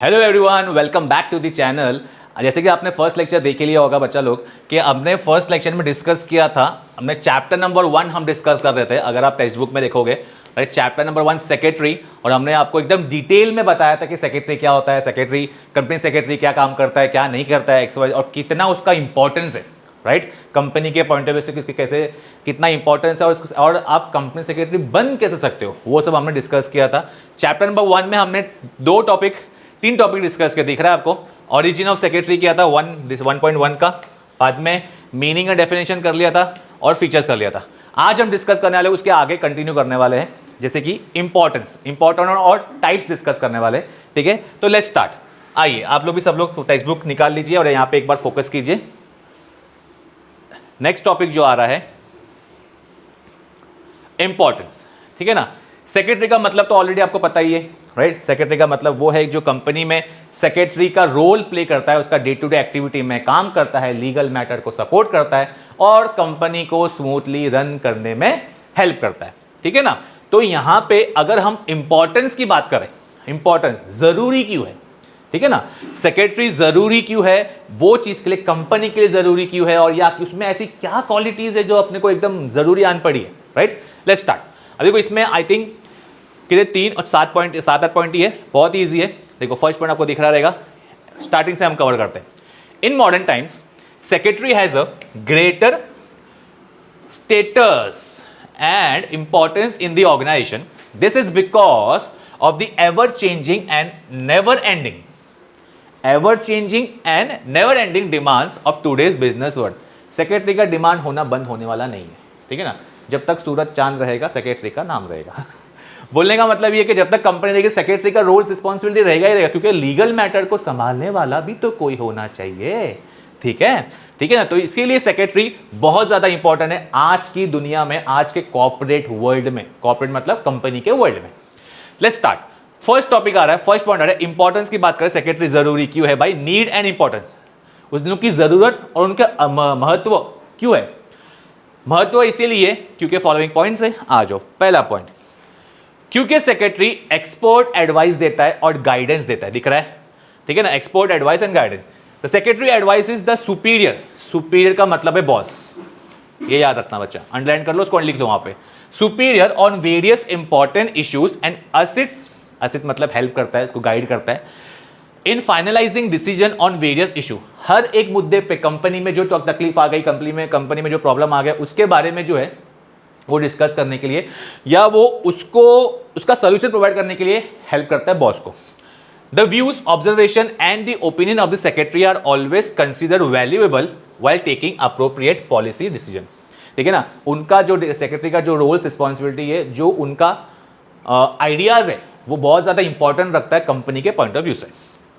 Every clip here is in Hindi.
Hello everyone, welcome back to the channel. जैसे कि आपने फर्स्ट लेक्चर देख लिया होगा बच्चा लोग कि हमने फर्स्ट लेक्चर में डिस्कस किया था, हमने चैप्टर नंबर 1 हम डिस्कस कर रहे थे। अगर आप टेक्स्ट बुक में देखोगे चैप्टर नंबर 1 सेक्रेटरी, और हमने आपको एकदम डिटेल में बताया था कि सेक्रेटरी क्या होता है, सेक्रेटरी कंपनी सेक्रेटरी क्या काम करता है, क्या नहीं करता है, XY, और कितना उसका इंपॉर्टेंस है, राइट। कंपनी के पॉइंट ऑफ व्यू से किसके कैसे कितना इंपॉर्टेंस है और आप कंपनी सेक्रेटरी बन कैसे सकते हो, वो सब हमने डिस्कस किया था। चैप्टर नंबर 1 में हमने तीन टॉपिक डिस्कस किया, दिख रहा है आपको। ओरिजिन ऑफ सेक्रेटरी किया था 1.1 का, बाद में मीनिंग एंड डेफिनेशन कर लिया था और फीचर्स कर लिया था। आज हम डिस्कस करने वाले उसके आगे कंटिन्यू करने वाले हैं, जैसे कि इंपॉर्टेंट और टाइप्स डिस्कस करने वाले। ठीक है, तो लेट्स स्टार्ट। आइए आप लोग भी सब लोग टेक्स्ट बुक निकाल लीजिए और यहाँ पे एक बार फोकस कीजिए। नेक्स्ट टॉपिक जो आ रहा है इंपॉर्टेंस, ठीक है ना। सेक्रेटरी का मतलब तो ऑलरेडी आपको पता ही है, राइट। सेक्रेटरी का मतलब वो है जो कंपनी में सेक्रेटरी का रोल प्ले करता है, उसका डे टू डे एक्टिविटी में काम करता है, लीगल मैटर को सपोर्ट करता है और कंपनी को स्मूथली रन करने में हेल्प करता है, ठीक है ना। तो यहां पे अगर हम इंपॉर्टेंस की बात करें, इंपॉर्टेंस जरूरी क्यों है, ठीक है ना। सेक्रेटरी जरूरी क्यों है, वो चीज के लिए कंपनी के लिए जरूरी क्यों है, और या उसमें ऐसी क्या क्वालिटीज है जो अपने को एकदम जरूरी आन पड़ी है, राइट। Let's start. अभी को इसमें आई थिंक कितने 3 और 7-8 पॉइंट ही है, बहुत ही ईजी है। देखो फर्स्ट पॉइंट आपको दिख रहा रहेगा, स्टार्टिंग से हम कवर करते हैं। In modern times secretary has a greater status and importance in the organisation. This is because of the ever changing and never ending demands of today's business world. Secretary का डिमांड होना बंद होने वाला नहीं है, ठीक है ना। जब तक सूरज चांद रहेगा सेक्रेटरी का नाम रहेगा। बोलने का मतलब ये कि जब तक कंपनी रहेगी सेक्रेटरी का रोल रिस्पॉन्सिबिलिटी रहेगा ही रहेगा, क्योंकि लीगल मैटर को संभालने वाला भी तो कोई होना चाहिए, ठीक है, ठीक है ना। तो इसके लिए सेक्रेटरी बहुत ज्यादा इंपॉर्टेंट है आज की दुनिया में, आज के कॉर्पोरेट वर्ल्ड में। कॉर्पोरेट मतलब कंपनी के वर्ल्ड में। Let's start. फर्स्ट टॉपिक आ रहा है, फर्स्ट पॉइंट आ रहा है इंपॉर्टेंस की बात करें। सेक्रेटरी जरूरी क्यों है भाई, नीड एंड इंपॉर्टेंस, उनकी जरूरत और उनका महत्व क्यों है। महत्व इसीलिए क्योंकि फॉलोइंग पॉइंट्स है, आ जाओ। पहला पॉइंट, क्योंकि सेक्रेटरी एक्सपर्ट एडवाइस देता है और गाइडेंस देता है, दिख रहा है, ठीक है ना। Expert advice and guidance. The secretary advice is the superior, superior का मतलब है बॉस, ये याद रखना बच्चा, अंडरलाइन कर लो, उसको लिख लो वहां पे। Superior on various important issues and assist मतलब हेल्प करता है, इसको गाइड करता है। In finalising decision on various issue, हर एक मुद्दे पे कंपनी में जो तकलीफ आ गई, कंपनी में जो प्रॉब्लम आ गया, उसके बारे में जो है वो डिस्कस करने के लिए या वो उसका सोल्यूशन प्रोवाइड करने के लिए हेल्प करता है बॉस को। The views, observation and the opinion of the secretary are always consider valuable while taking appropriate policy decision, ठीक है ना। उनका जो सेक्रेटरी का जो रोल्स रिस्पॉन्सिबिलिटी है, जो उनका आइडियाज है, वो बहुत ज्यादा इंपॉर्टेंट रखता है कंपनी के पॉइंट ऑफ व्यू से।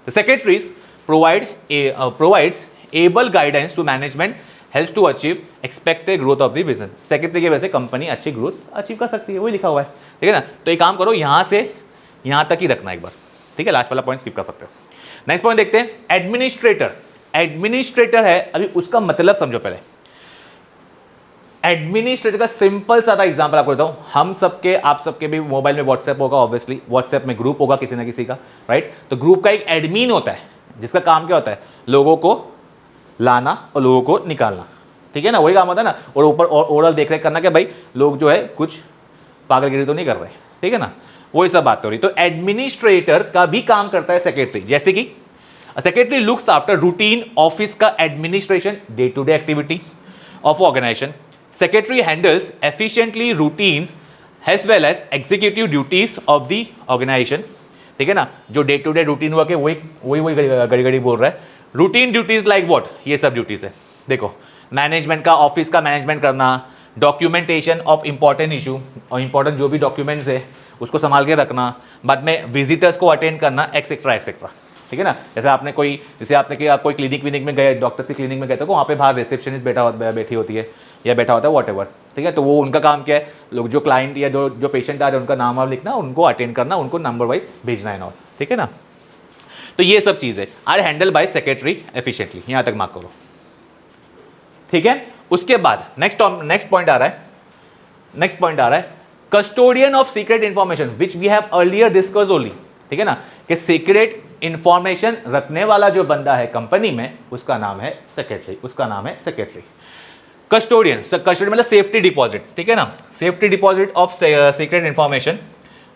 The secretaries provides able guidance to management, helps to achieve expected growth of the business. Secretary की वजह से कंपनी अच्छी ग्रोथ अचीव कर सकती है, वही लिखा हुआ है, ठीक है ना। तो एक काम करो, यहां से यहां तक ही रखना एक बार, ठीक है। लास्ट वाला पॉइंट स्किप कर सकते हो। नेक्स्ट पॉइंट देखते हैं, एडमिनिस्ट्रेटर। एडमिनिस्ट्रेटर है, अभी उसका मतलब समझो पहले। एडमिनिस्ट्रेटर का सिंपल सा एग्जांपल आपको देता हूं। हम सबके, आप सबके भी मोबाइल में व्हाट्सएप होगा, ऑब्वियसली व्हाट्सएप में ग्रुप होगा किसी ना किसी का, राइट। तो ग्रुप का एक एडमिन होता है, जिसका काम क्या होता है, लोगों को लाना और लोगों को निकालना, ठीक है ना, वही काम होता है ना। और ऊपर ओवरऑल देख रेख करना कि भाई लोग जो है कुछ पागलगिरी तो नहीं कर रहे, ठीक है ना, वही सब बात हो रही। तो एडमिनिस्ट्रेटर का भी काम करता है सेक्रेटरी, जैसे कि secretary looks after routine office का administration, day to day activity of organisation. Secretary handles efficiently routines as well as executive duties of the organisation, ठीक है ना। जो डे टू डे रूटीन हुआ कि वही घड़ी घड़ी बोल रहा है। रूटीन ड्यूटीज लाइक व्हाट, ये सब ड्यूटीज है। देखो, मैनेजमेंट का, ऑफिस का मैनेजमेंट करना, डॉक्यूमेंटेशन ऑफ इंपॉर्टेंट इशू, और इंपॉर्टेंट जो भी डॉक्यूमेंट्स है उसको संभाल के रखना, बाद में विजिटर्स को अटेंड करना, एक्सेट्रा एक्सेट्रा, ठीक है ना। जैसे आपने कोई कोई क्लिनिक में गए, डॉक्टर्स की क्लिनिक में गए, तो वहाँ पे बाहर रिसेप्शनिस्ट बैठी होती है या बैठा होता है, वॉट, ठीक है। तो वो उनका काम क्या है, लोग जो क्लाइंट या जो पेशेंट आ रहे हैं उनका नाम वाम लिखना, उनको अटेंड करना, उनको नंबर वाइज भेजना है, ठीक है ना। तो ये सब चीजें are handle by secretary efficiently, यहां तक मार्क करो, ठीक है। उसके बाद नेक्स्ट पॉइंट आ रहा है, custodian of secret information which we have earlier discuss only, ठीक है ना, कि सीक्रेट इंफॉर्मेशन रखने वाला जो बंदा है कंपनी में उसका नाम है सेक्रेटरी, उसका नाम है सेक्रेटरी। कस्टोडियन, कस्टोडियन मतलब सेफ्टी डिपॉजिट, ठीक है ना, safety deposit of secret information,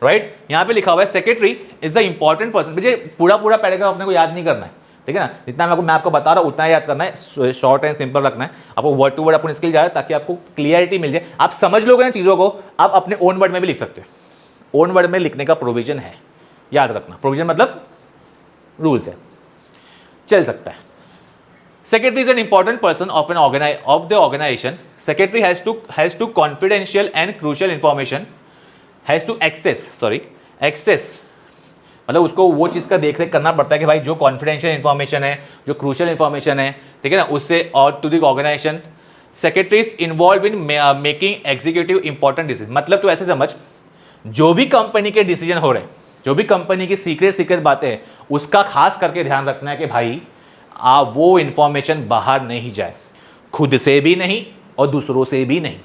right. यहाँ पे लिखा हुआ है secretary is the important person. मुझे पूरा पूरा पैराग्राफ अपने को याद नहीं करना है, ठीक है ना, जितना मैं आपको बता रहा हूँ उतना याद करना है, शॉर्ट एंड सिंपल रखना है, आपको वर्ड टू वर्ड अपन इसके लिए जा रहा है ताकि आपको क्लियरिटी मिल जाए, आप समझ लोगे ना चीज़ों को, आप अपने ओन वर्ड में भी लिख सकते हो, ओन वर्ड में लिखने का प्रोविजन है, याद रखना, प्रोविजन मतलब रूल्स है, चल सकता है। Secretary is an important person of the organization. Secretary has to confidential and crucial information has to access मतलब उसको वो चीज़ का देख रेख करना पड़ता है कि भाई जो कॉन्फिडेंशियल इन्फॉर्मेशन है, जो क्रूशियल इन्फॉर्मेशन है, ठीक है ना, उससे और to the organisation. Secretary is involve in making executive important decision, मतलब तो ऐसे समझ, जो भी कंपनी के डिसीजन हो रहे हैं, जो भी कंपनी की सीक्रेट बातें हैं, उसका खास करके ध्यान रखना है कि भाई वो इंफॉर्मेशन बाहर नहीं जाए, खुद से भी नहीं और दूसरों से भी नहीं।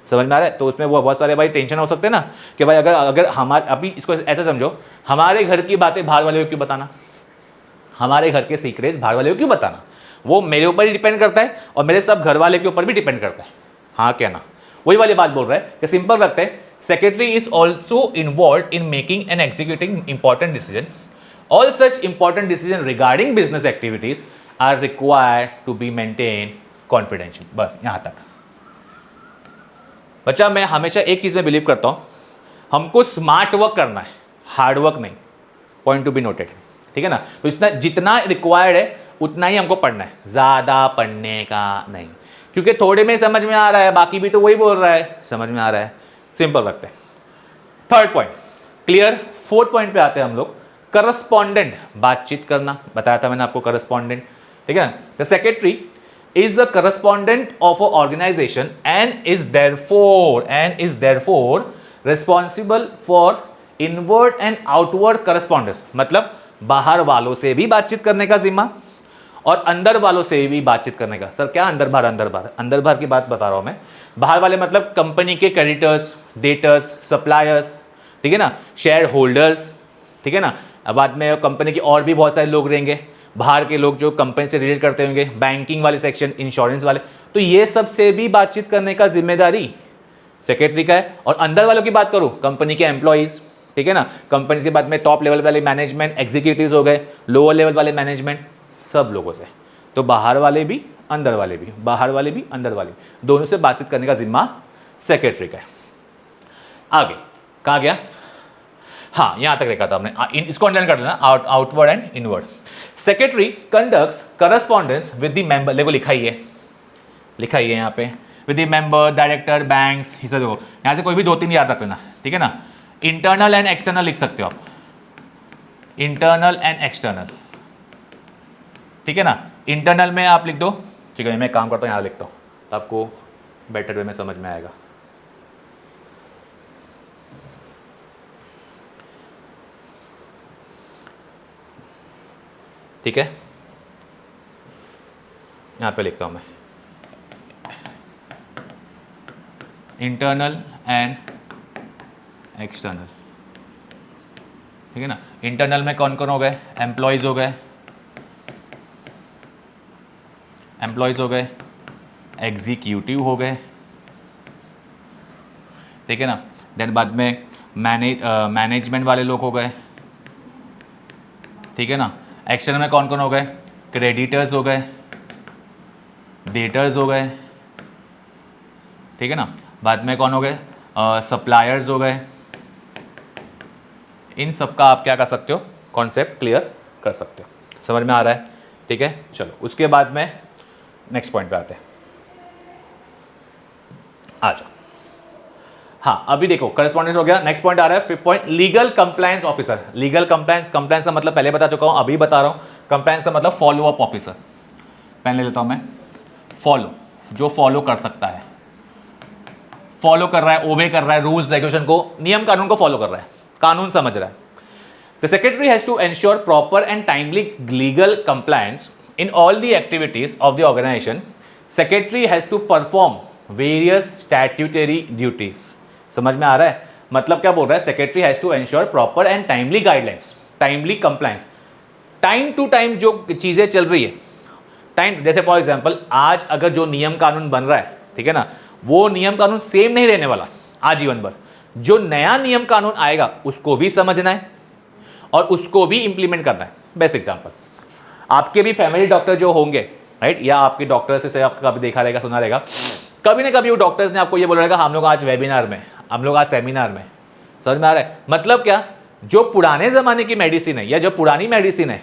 समझ में आ रहा है? तो उसमें वो बहुत सारे भाई टेंशन हो सकते हैं ना कि भाई अगर हमारे, अभी इसको ऐसे समझो, हमारे घर की बातें बाहर वाले को क्यों बताना, हमारे घर के सीक्रेट्स बाहर वाले को क्यों बताना, वो मेरे ऊपर ही डिपेंड करता है और मेरे सब घर वाले के ऊपर भी डिपेंड करता है। हाँ क्या ना, वही वाली बात बोल रहा है कि सिंपल रखते हैं, secretary is also involve in making and executing important decision. All such important decisions regarding business activities are required to be maintained confidential। बस यहाँ तक। बच्चा मैं हमेशा एक चीज़ में बिलीव करता हूँ, हमको स्मार्ट वर्क करना है, हार्ड वर्क नहीं, पॉइंट टू बी नोटेड, ठीक है ना। तो इतना जितना रिक्वायर्ड है उतना ही हमको पढ़ना है, ज़्यादा पढ़ने का नहीं, क्योंकि थोड़े में समझ में आ रहा है, बाकी भी तो वही बोल रहा है, समझ में आ रहा है, सिंपल रखते हैं। Third point clear. Fourth point पे आते हैं हम लोग, करस्पॉन्डेंट, बातचीत करना, बताया था मैंने आपको करस्पॉन्डेंट, ठीक है ना। The secretary is a correspondent of a organisation and is therefore responsible for inward and outward correspondence, मतलब बाहर वालों से भी बातचीत करने का जिम्मा और अंदर वालों से भी बातचीत करने का। सर क्या अंदर बाहर, अंदर बाहर की बात बता रहा हूं मैं। बाहर वाले मतलब कंपनी के क्रेडिटर्स, डेटर्स, सप्लायर्स, ठीक है ना, शेयर होल्डर्स, ठीक है ना। अब बाद में कंपनी के और भी बहुत सारे लोग रहेंगे, बाहर के लोग जो कंपनी से रिलेट करते होंगे, बैंकिंग वाले सेक्शन, इंश्योरेंस वाले, तो ये सब से भी बातचीत करने का जिम्मेदारी सेक्रेटरी का है। और अंदर वालों की बात करूं, कंपनी के एम्प्लॉइज, ठीक है ना, कंपनी के बाद में टॉप लेवल वाले मैनेजमेंट, एग्जीक्यूटिव्स हो गए, लोअर लेवल वाले मैनेजमेंट, सब लोगों से। तो बाहर वाले भी अंदर वाले भी, बाहर वाले भी अंदर वाले, दोनों से बातचीत करने का जिम्मा सेक्रेटरी का है। आगे कहा गया, हाँ यहां तक देखा था हमने, इसको अंडरलाइन कर लेना, outward and inward. Secretary conducts correspondence with the member, देखो लिखा ही है यहाँ पे, with the member, director, banks, हिस्सा। देखो यहाँ से कोई भी 2-3 याद रख लेना, ठीक है ना। इंटरनल एंड एक्सटर्नल लिख सकते हो आप, इंटरनल एंड एक्सटर्नल, ठीक है ना। इंटरनल में आप लिख दो, ठीक है, मैं काम करता हूँ यहाँ लिखता हूँ तो आपको बेटर वे में समझ में आएगा। ठीक है, यहाँ पे लिखता हूँ मैं, इंटरनल एंड एक्सटर्नल, ठीक है ना। इंटरनल में कौन कौन हो गए, एम्प्लॉयज़ हो गए, एग्जीक्यूटिव हो गए, ठीक है ना। देन बाद में मैनेजमेंट वाले लोग हो गए, ठीक है ना। एक्सटर्नल में कौन कौन हो गए, क्रेडिटर्स हो गए, डेटर्स हो गए, ठीक है ना। बाद में कौन हो गए, सप्लायर्स हो गए। इन सब का आप क्या कर सकते हो, कॉन्सेप्ट क्लियर कर सकते हो, समझ में आ रहा है, ठीक है। चलो उसके बाद में नेक्स्ट पॉइंट पे आते हैं, आ जाओ। हाँ अभी देखो करस्पॉन्डेंस हो गया, नेक्स्ट पॉइंट आ रहा है, 5th point, legal compliance officer. Legal compliance का मतलब पहले बता चुका हूं, अभी बता रहा हूं। कंप्लायंस का मतलब फॉलो अप ऑफिसर, पहले लेता हूं मैं, फॉलो, जो फॉलो कर सकता है, फॉलो कर रहा है, ओबे कर रहा है, रूल्स रेगुलेशन को, नियम कानून को फॉलो कर रहा है, कानून समझ रहा है। The secretary has to ensure proper and timely legal compliance in all the activities of the organisation. Secretary has to perform various statutory duties. समझ में आ रहा है, मतलब क्या बोल रहा है, secretary has to ensure proper and timely guidelines, timely compliance, time to time जो चीज़ें चल रही है, टाइम, जैसे फॉर एग्जांपल आज अगर जो नियम कानून बन रहा है, ठीक है ना, वो नियम कानून सेम नहीं रहने वाला आजीवन भर। जो नया नियम कानून आएगा उसको भी समझना है और उसको भी इंप्लीमेंट करना है। बेस्ट एग्जांपल, आपके भी फैमिली डॉक्टर जो होंगे, राइट, या आपके डॉक्टर से आपका कभी देखा रहेगा, सुना रहेगा, कभी ना कभी वो डॉक्टर्स ने आपको ये बोला रहेगा हम लोग आज वेबिनार में, हम लोग आज सेमिनार में। समझ में आ रहा है? मतलब क्या, जो पुराने ज़माने की मेडिसिन है या जो पुरानी मेडिसिन है,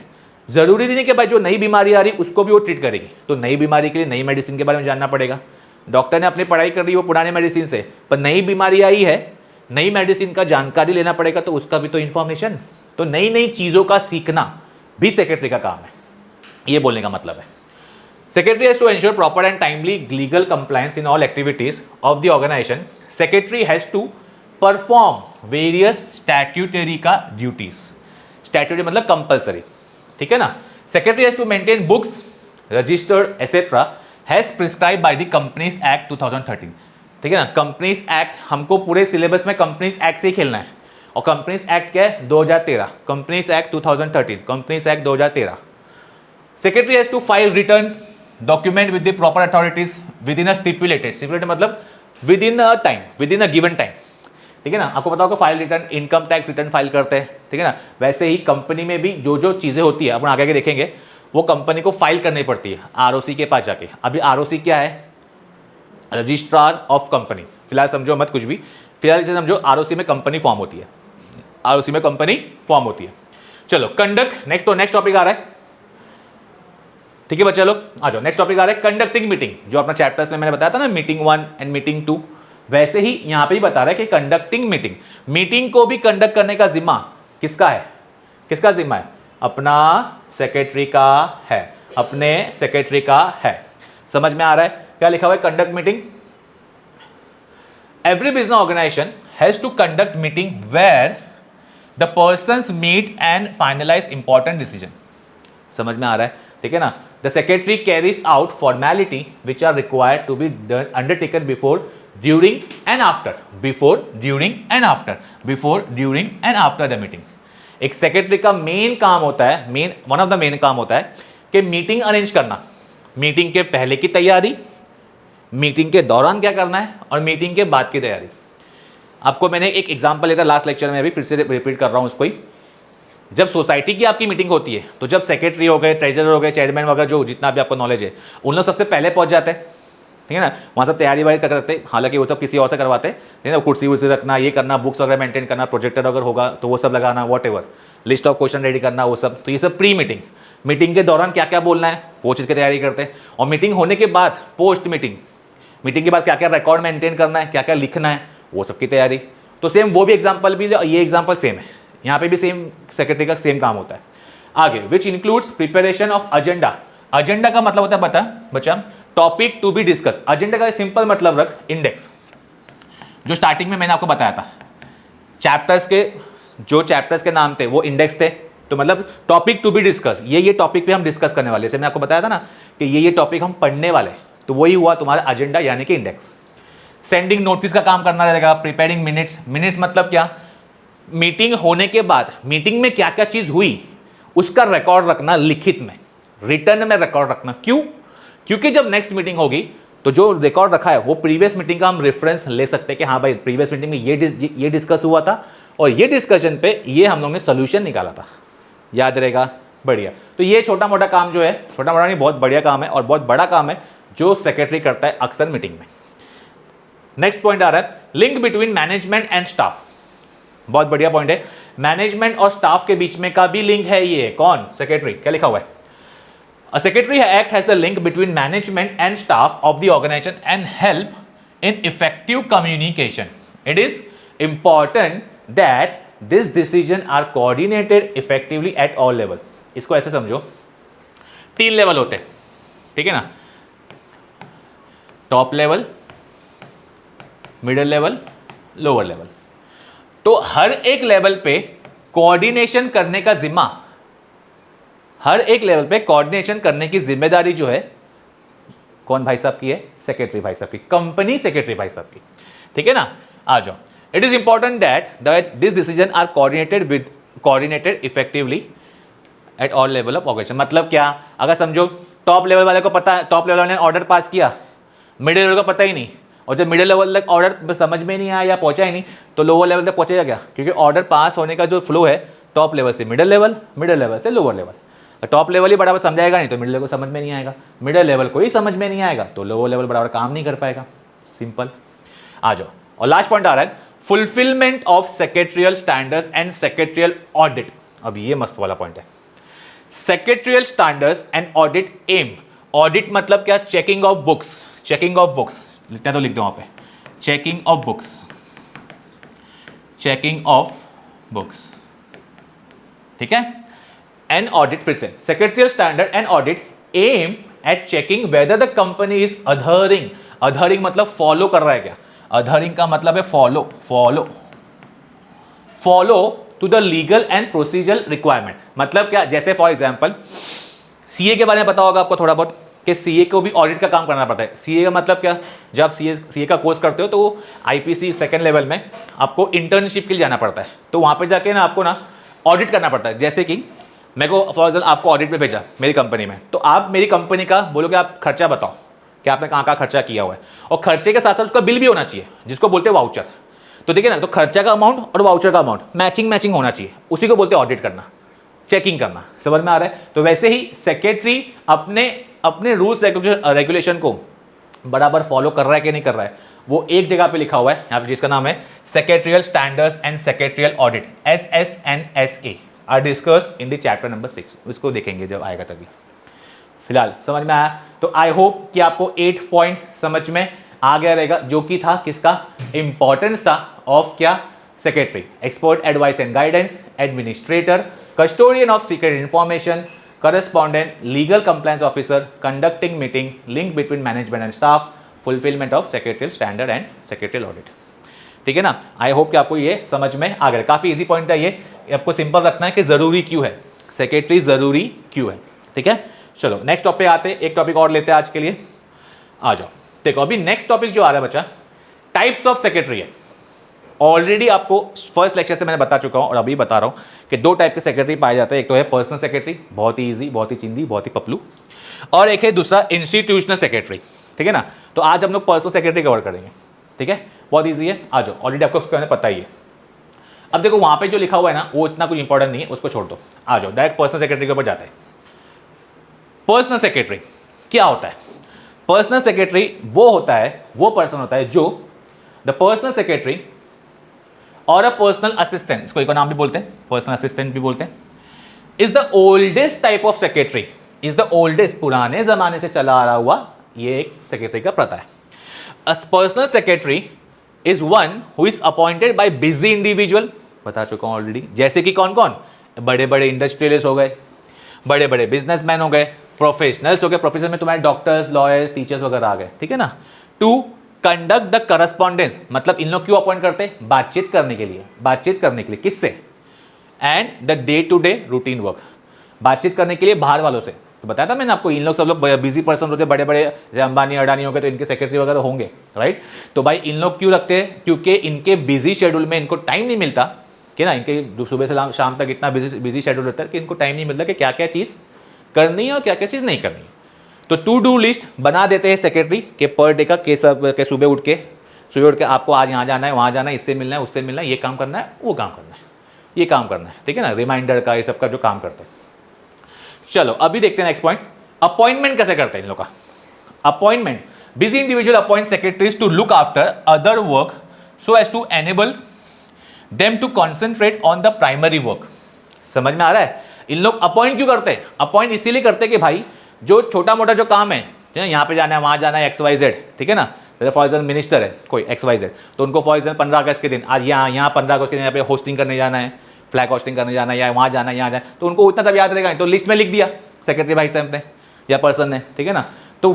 ज़रूरी नहीं कि भाई जो नई बीमारी आ रही उसको भी वो ट्रीट करेगी। तो नई बीमारी के लिए नई मेडिसिन के बारे में जानना पड़ेगा। डॉक्टर ने अपनी पढ़ाई कर रही है वो पुराने मेडिसिन से, पर नई बीमारी आई है, नई मेडिसिन का जानकारी लेना पड़ेगा, तो उसका भी तो इन्फॉर्मेशन। तो नई नई चीज़ों का सीखना भी सेक्रेटरी का काम है, ये बोलने का मतलब है। Secretary has to ensure proper and timely legal compliance in all activities of the organization. Secretary has to perform various statutory का duties. Statutory मतलब compulsory, ठीक है ना। Secretary has to maintain books, registered, etc. has prescribed by the Companies Act 2013. ठीक है ना। Companies Act, हमको पूरे सिलेबस में Companies Act से ही खेलना है, और Companies Act क्या है? 2013, Companies Act 2013, Companies Act 2013. Secretary has to file returns document with the proper authorities within a stipulated मतलब within a time, within a given time, ठीक है ना। आपको पता होगा file return, income tax return file करते हैं, ठीक है ना। वैसे ही कंपनी में भी जो जो चीज़ें होती है अपन आगे आगे देखेंगे, वो कंपनी को फाइल करनी पड़ती है आरओसी के पास जाके। अभी आरओसी क्या है? Registrar of company. फिलहाल समझो मत कुछ भी, फिलहाल इसे समझो आरओसी में कंपनी फॉर्म होती है, आरओसी में कंपनी फॉर्म होती है। चलो कंडक्ट, नेक्स्ट टॉपिक आ रहा है, ठीक है बच्चा लोग, आ जाओ। नेक्स्ट टॉपिक आ रहा है कंडक्टिंग मीटिंग, जो अपना चैप्टर्स में मैंने बताया था ना, मीटिंग 1 एंड मीटिंग 2, वैसे ही यहां पे ही बता रहा है कि कंडक्टिंग मीटिंग, मीटिंग को भी कंडक्ट करने का जिम्मा किसका है? किसका जिम्मा है? अपना सेक्रेटरी का है, अपने सेक्रेटरी का है। समझ में आ रहा है क्या लिखा हुआ है? Conduct meeting. Every business organisation has to conduct meeting where the persons meet and finalise important decision. समझ में आ रहा है? ठीक है ना। The secretary carries out formality which are required to be done, undertaken before, during and after, before, during and after, before, during and after the meeting. एक सेक्रेटरी का मेन काम होता है, वन ऑफ द मेन काम होता है कि मीटिंग अरेंज करना, मीटिंग के पहले की तैयारी, मीटिंग के दौरान क्या करना है, और मीटिंग के बाद की तैयारी। आपको मैंने एक एग्जांपल लिया था लास्ट लेक्चर में, अभी फिर से रिपीट कर रहा हूँ उसको ही। जब सोसाइटी की आपकी मीटिंग होती है, तो जब सेक्रेटरी हो गए, ट्रेजरर हो गए, चेयरमैन वगैरह, जो जितना भी आपको नॉलेज है, उन लोग सबसे पहले पहुंच जाते हैं, ठीक है ना। वहाँ सब तैयारी वगैरह करते हैं, हालांकि वो सब किसी और से करवाते हैं, ठीक है ना। कुर्सी वुर्सी रखना, ये करना, बुक्स वगैरह मेंटेन करना, प्रोजेक्टर अगर होगा तो वो सब लगाना, what ever, list of question ready करना, वो सब। तो ये सब प्री मीटिंग, मीटिंग के दौरान क्या क्या बोलना है वो चीज़ की तैयारी करते हैं। और मीटिंग होने के बाद पोस्ट मीटिंग, मीटिंग के बाद क्या क्या रिकॉर्ड मेंटेन करना है, क्या क्या लिखना है, वो सब की तैयारी। तो सेम वो भी एग्जाम्पल भी, ये एग्जाम्पल सेम है, यहाँ पे भी सेम सेक्रेटरी का सेम काम होता है। आगे, which includes preparation of agenda. Agenda का मतलब होता है बच्चा topic to be discuss. Agenda का सिंपल मतलब रख इंडेक्स, जो स्टार्टिंग में मैंने आपको बताया था, चैप्टर्स के जो चैप्टर्स के नाम थे वो इंडेक्स थे। तो मतलब टॉपिक टू बी डिस्कस, ये टॉपिक पे हम डिस्कस करने वाले, जैसे मैंने आपको बताया था ना कि ये टॉपिक हम पढ़ने वाले, तो वही हुआ तुम्हारा एजेंडा यानी कि इंडेक्स। सेंडिंग नोटिस का काम करना रहेगा, प्रिपेयरिंग मिनट्स। मिनट्स मतलब क्या? मीटिंग होने के बाद मीटिंग में क्या क्या चीज हुई उसका रिकॉर्ड रखना, लिखित में, रिटर्न में रिकॉर्ड रखना। क्यों? क्योंकि जब नेक्स्ट मीटिंग होगी तो जो रिकॉर्ड रखा है वो प्रीवियस मीटिंग का हम रेफरेंस ले सकते हैं कि हाँ भाई प्रीवियस मीटिंग में ये डिस्कस हुआ था और ये डिस्कशन पे ये हम लोग ने सोल्यूशन निकाला था। याद रहेगा? बढ़िया। तो ये छोटा मोटा काम जो है, छोटा मोटा नहीं, बहुत बढ़िया काम है और बहुत बड़ा काम है जो सेक्रेटरी करता है अक्सर मीटिंग में। नेक्स्ट पॉइंट आ रहा है link between management and staff. बहुत बढ़िया पॉइंट है। मैनेजमेंट और स्टाफ के बीच में का भी लिंक है। ये कौन? सेक्रेटरी। क्या लिखा हुआ है? A secretary act has a link between management and staff of the organization and help in effective communication. It is important that these decisions are coordinated effectively at all level. इसको ऐसे समझो, 3 लेवल होते हैं, ठीक है ना। Top level, middle level, lower level. तो हर एक लेवल पे कोऑर्डिनेशन करने का जिम्मा, हर एक लेवल पे कोऑर्डिनेशन करने की जिम्मेदारी जो है कौन भाई साहब की है? सेक्रेटरी भाई साहब की, कंपनी सेक्रेटरी भाई साहब की, ठीक है ना। आ जाओ। It is important that this decision are coordinated with coordinated effectively at all level of organisation. मतलब क्या, अगर समझो टॉप लेवल वाले को पता है, टॉप लेवल वाले ने ऑर्डर पास किया, मिडिल लेवल को पता ही नहीं, और जब मिडिल लेवल तक ऑर्डर समझ में नहीं आया या पहुंचा ही नहीं, तो लोअर लेवल तक पहुंचेगा क्या? क्योंकि ऑर्डर पास होने का जो फ्लो है टॉप लेवल से मिडिल लेवल, मिडिल लेवल से लोअर लेवल। टॉप लेवल ही बराबर समझाएगा नहीं तो मिडिल लेवल को समझ में नहीं आएगा, मिडिल लेवल को ही समझ में नहीं आएगा तो लोअर लेवल बराबर काम नहीं कर पाएगा। सिंपल। आ जाओ, और लास्ट पॉइंट आ रहा है fulfilment of secretarial standards and secretarial audit. अब ये मस्त वाला पॉइंट है। Secretarial standards and audit aim, audit मतलब क्या? Checking of books, checking of books लिखते हैं तो लिख दो वहां पे, checking of books, checking of books, ठीक है। एंड ऑडिट, फिर से secretarial standard and audit aim at checking whether the company is adhering, adhering मतलब फॉलो कर रहा है क्या? अधरिंग का मतलब है follow, follow, follow to the legal and procedural requirement. मतलब क्या? जैसे फॉर एग्जांपल सीए के बारे में पता होगा आपको थोड़ा बहुत, कि सीए को भी ऑडिट का काम करना पड़ता है। सीए का मतलब क्या? जब आप सीए का कोर्स करते हो तो आईपीसी सेकंड लेवल में आपको इंटर्नशिप के लिए जाना पड़ता है, तो वहाँ पे जाके ना आपको ना ऑडिट करना पड़ता है। जैसे कि मेरे को फॉर एग्जाम्पल आपको ऑडिट पे भेजा मेरी कंपनी में, तो आप मेरी कंपनी का बोलोगे आप खर्चा बताओ कि आपने कहाँ कहाँ खर्चा किया हुआ है, और खर्चे के साथ साथ उसका बिल भी होना चाहिए जिसको बोलते हैं वाउचर। तो देखिए ना, तो खर्चा का अमाउंट और वाउचर का अमाउंट मैचिंग होना चाहिए, उसी को बोलते हैं ऑडिट करना, चेकिंग करना। समझ में आ रहा है? तो वैसे ही सेक्रेटरी अपने रूल्स रेगुलेशन को बराबर फॉलो कर रहा है कि नहीं कर रहा है, वो एक जगह पे लिखा हुआ है यहाँ पे, जिसका नाम है secretarial standards and secretarial audit, SSNSA are discussed in the chapter number 6। उसको देखेंगे जब आएगा तभी। फिलहाल समझ में आया? तो आई होप कि आपको 8 पॉइंट समझ में आ गया रहेगा, जो कि था किसका? इंपॉर्टेंस था ऑफ क्या? Secretary, expert advice and guidance, administrator, custodian of secret information, correspondent, legal compliance officer, conducting meeting, link between management and staff, fulfilment of secretarial standard and secretarial audit. ठीक है ना? आई होप कि आपको ये समझ में आ गया। काफी इजी पॉइंट है ये, आपको सिंपल रखना है कि जरूरी क्यों है, सेक्रेटरी जरूरी क्यों है। ठीक है, चलो नेक्स्ट टॉपिक आते हैं, एक टॉपिक और लेते हैं आज के लिए। आ जाओ, देखो अभी नेक्स्ट टॉपिक जो आ रहा है बच्चा, टाइप्स ऑफ सेक्रेटरी है। ऑलरेडी आपको फर्स्ट लेक्चर से मैंने बता चुका हूं और अभी बता रहा हूं कि 2 टाइप के सेक्रेटरी पाए जाते हैं। एक तो है पर्सनल सेक्रेटरी, बहुत ही इजी, बहुत ही चिंदी, बहुत ही पपलू, और एक है दूसरा इंस्टीट्यूशनल सेक्रेटरी। ठीक है ना? तो आज हम लोग पर्सनल सेक्रेटरी कवर करेंगे। ठीक है, बहुत ईजी है। आ जाओ, ऑलरेडी आपको उसके बारे में पता ही है। अब देखो वहां पे जो लिखा हुआ है ना, वो इतना कुछ इंपॉर्टेंट नहीं है, उसको छोड़ दो। आ जाओ डायरेक्ट पर्सनल सेक्रेटरी के ऊपर जाते हैं। पर्सनल सेक्रेटरी क्या होता है? पर्सनल सेक्रेटरी वो होता है, वो पर्सन होता है जो द पर्सनल सेक्रेटरी और अ पर्सनल असिस्टेंट, इसको एक नाम भी बोलते हैं, पर्सनल असिस्टेंट भी बोलते हैं, is the oldest type of secretary, is the oldest, पुराने जमाने से चला आ रहा हुआ ये एक सेक्रेटरी का प्रथा है। A personal secretary is one who is appointed by busy individual, बता चुका हूं ऑलरेडी, जैसे कि कौन कौन? बड़े बड़े इंडस्ट्रियलिस्ट हो गए, बड़े बड़े बिजनेसमैन हो गए, प्रोफेशनल्स हो गए, प्रोफेशनल में तुम्हारे डॉक्टर्स, लॉयर्स, टीचर्स वगैरह आ गए। ठीक है ना? टू कंडक्ट द करस्पॉन्डेंस, मतलब इन लोग क्यों अपॉइंट करते हैं? बातचीत करने के लिए, बातचीत करने के लिए किससे? And the day to day routine work, बातचीत करने के लिए बाहर वालों से। तो बताया था मैंने आपको, इन लोग सब लोग बिजी पर्सन होते हैं, बड़े बड़े जैसे अंबानी अडानी हो गए तो इनके सेक्रेटरी वगैरह होंगे, राइट? तो भाई इन लोग क्यों रखते हैं? क्योंकि इनके बिजी शेड्यूल में इनको टाइम नहीं मिलता कि ना, इनके सुबह से शाम तक इतना बिजी शेड्यूल रहता है कि इनको टाइम नहीं मिलता कि क्या क्या चीज़ करनी है और क्या क्या चीज़ नहीं करनी है। तो टू डू लिस्ट बना देते हैं सेक्रेटरी के पर डे का, के सुबह उठ के आपको आज यहाँ जाना है, वहाँ जाना है, इससे मिलना है, उससे मिलना है, ये काम करना है, वो काम करना है, ये काम करना है। ठीक है ना? रिमाइंडर का, ये सब का जो काम करते हैं। चलो अभी देखते हैं नेक्स्ट पॉइंट, अपॉइंटमेंट कैसे करते हैं इन लोग का? Appointment, busy individual appoint secretaries to look after other work so as to enable them to concentrate on the primary work. समझ में आ रहा है? इन लोग अपॉइंट क्यों करते हैं? अपॉइंट इसीलिए करते हैं कि भाई जो छोटा मोटा जो काम है, यहाँ पे जाना है, वहाँ जाना है, XYZ, ठीक है ना? जैसे फॉर एग्जाम्पल मिनिस्टर है कोई XYZ, तो उनको फॉर एग्जाम्पल 15 अगस्त के दिन आज यहाँ 15 अगस्त के दिन यहाँ पे होस्टिंग करने जाना है, फ्लैग होस्टिंग करने जाना है, या वहाँ जाना है, यहाँ जाना है, तो उनको उतना तब याद रहेगा नहीं, तो लिस्ट में लिख दिया सेक्रेटरी भाई साहब ने या पर्सन ने। ठीक है ना? तो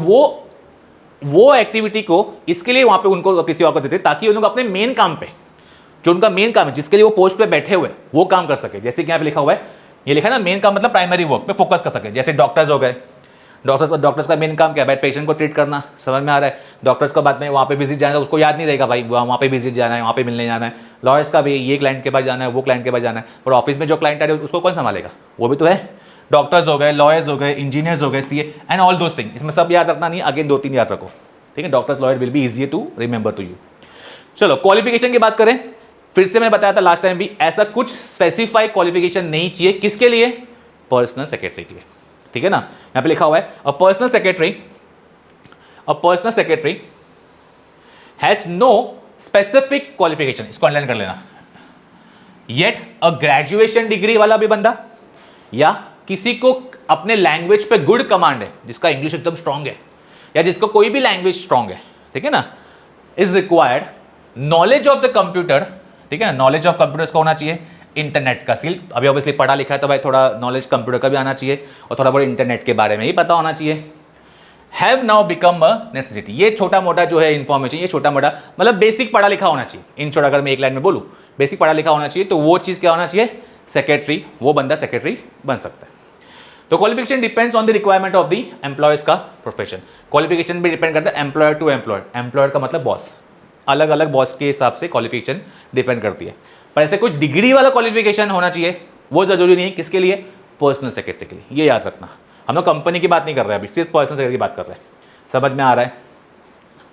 वो एक्टिविटी को इसके लिए वहाँ पे उनको किसी और को देते ताकि उन लोग अपने मेन काम पे, जो उनका मेन काम है, जिसके लिए वो पोस्ट पे बैठे हुए, वो काम कर सके। जैसे कि यहाँ पे लिखा हुआ है, ये लिखा है ना, मेन काम मतलब प्राइमरी वर्क पे फोकस कर सके। जैसे डॉक्टर्स हो गए, डॉक्टर्स का मेन काम क्या है भाई, पेशेंट को ट्रीट करना, समझ में आ रहा है। डॉक्टर्स का बाद में वहाँ पे विजिट जाना है, उसको याद नहीं रहेगा भाई वहाँ पे विजिट जाना है, वहाँ पे मिलने जाना है। लॉयर्स का भी ये क्लाइंट के पास जाना है, वो क्लाइंट के पास जाना है, और ऑफिस में जो क्लाइंट आ रहे हैं उसको कौन संभालेगा, वो भी तो है। डॉक्टर्स हो गए, लॉयर्स हो गए, इंजीनियर्स हो गए, CA and all those thing. इसमें सब याद रखना नहीं, अगेन 2-3 याद रखो, ठीक है। Doctors lawyer will be easier to remember to you. चलो क्वालिफिकेशन की बात करें, फिर से मैंने बताया था लास्ट टाइम भी, ऐसा कुछ स्पेसिफाइड क्वालिफिकेशन नहीं चाहिए, किसके लिए, पर्सनल सेक्रेटरी के लिए, ठीक है ना। यहां पे लिखा हुआ है a personal secretary has no specific qualification, इसको अंडरलाइन कर लेना। येट अ ग्रेजुएशन डिग्री वाला भी बंदा, या किसी को अपने लैंग्वेज पे गुड कमांड है, जिसका इंग्लिश एकदम स्ट्रांग है, या जिसको कोई भी लैंग्वेज स्ट्रांग है, ठीक है ना, is required knowledge of the computer, ठीक है ना। नॉलेज ऑफ कंप्यूटर्स का होना चाहिए, इंटरनेट का स्किल, अभी ऑब्वियसली पढ़ा लिखा है तो भाई थोड़ा नॉलेज कंप्यूटर का भी आना चाहिए, और थोड़ा बहुत इंटरनेट के बारे में ही पता होना चाहिए। Have now become a necessity, ये छोटा मोटा जो है इंफॉर्मेशन, ये छोटा मोटा मतलब बेसिक पढ़ा लिखा होना चाहिए। इन शॉर्ट अगर मैं एक लाइन में बोलूँ, बेसिक पढ़ा लिखा होना चाहिए, तो वो चीज़ क्या होना चाहिए, सेक्रेटरी, वो बंदा सेक्रेटरी बन सकता है। तो qualification depends on the requirement of the employees का प्रोफेशन। क्वालिफिकेशन भी डिपेंड करता है एम्प्लॉयर टू एम्प्लॉयर, एम्प्लॉयर का मतलब बॉस, अलग अलग बॉस के हिसाब से क्वालिफिकेशन डिपेंड करती है। पर ऐसे कुछ डिग्री वाला क्वालिफिकेशन होना चाहिए, वो जरूरी नहीं है, किसके लिए, पर्सनल सेक्रेटरी के लिए, ये याद रखना। हम लोग कंपनी की बात नहीं कर रहे हैं अभी, सिर्फ पर्सनल सेक्रेटरी की बात कर रहे हैं। समझ में आ रहा है,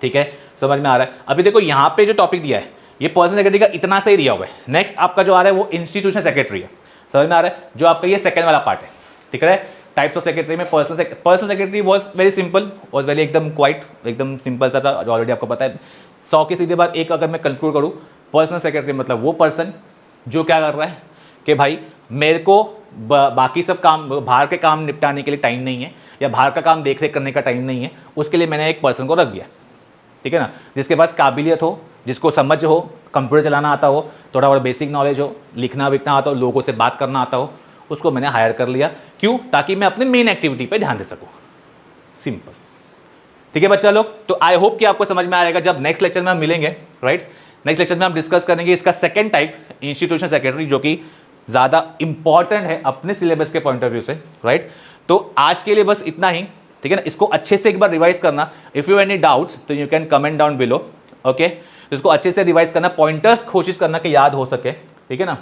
ठीक है, समझ में आ रहा है। अभी देखो यहाँ पे जो टॉपिक दिया है, ये पर्सनल सेक्रेटरी का इतना सही दिया हुआ है। नेक्स्ट आपका जो आ रहा है वो इंस्टीट्यूशनल सेक्रेटरी है, समझ में आ रहा है, जो आपका ये सेकंड वाला पार्ट है, ठीक है। टाइप्स ऑफ सेक्रेटरी में personal secretary was very simple, was very एकदम क्वाइट, एकदम सिंपल सा था, जो ऑलरेडी आपको पता है। 100 की सीधे बात एक अगर मैं कंक्लूड करूँ, पर्सनल सेक्रेटरी मतलब वो पर्सन जो क्या कर रहा है कि भाई मेरे को बाकी सब काम, बाहर के काम निपटाने के लिए टाइम नहीं है, या बाहर का काम देख रेख करने का टाइम नहीं है, उसके लिए मैंने एक पर्सन को रख दिया, ठीक है ना, जिसके पास काबिलियत हो, जिसको समझ हो, कंप्यूटर चलाना आता हो, थोड़ा और बेसिक नॉलेज हो, लिखना विखना आता हो, लोगों से बात करना आता हो, उसको मैंने हायर कर लिया। क्यों, ताकि मैं अपने मेन एक्टिविटी पे ध्यान दे सकूं, सिंपल, ठीक है बच्चा लोग। तो आई होप कि आपको समझ में आएगा। जब नेक्स्ट लेक्चर में हम मिलेंगे, राइट, नेक्स्ट लेक्चर में हम डिस्कस करेंगे इसका सेकंड टाइप, इंस्टीट्यूशनल सेक्रेटरी, जो कि ज़्यादा इंपॉर्टेंट है अपने सिलेबस के पॉइंट ऑफ व्यू से, राइट। तो आज के लिए बस इतना ही, ठीक है ना। इसको अच्छे से एक बार रिवाइज करना, इफ़ यू एनी डाउट्स तो you can comment down below, okay. तो इसको अच्छे से रिवाइज करना, पॉइंटर्स कोशिश करना कि याद हो सके, ठीक है ना।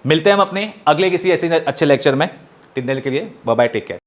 मिलते हैं हम अपने अगले किसी ऐसे अच्छे लेक्चर में, 3 दिन के लिए बाय बाय, टेक केयर।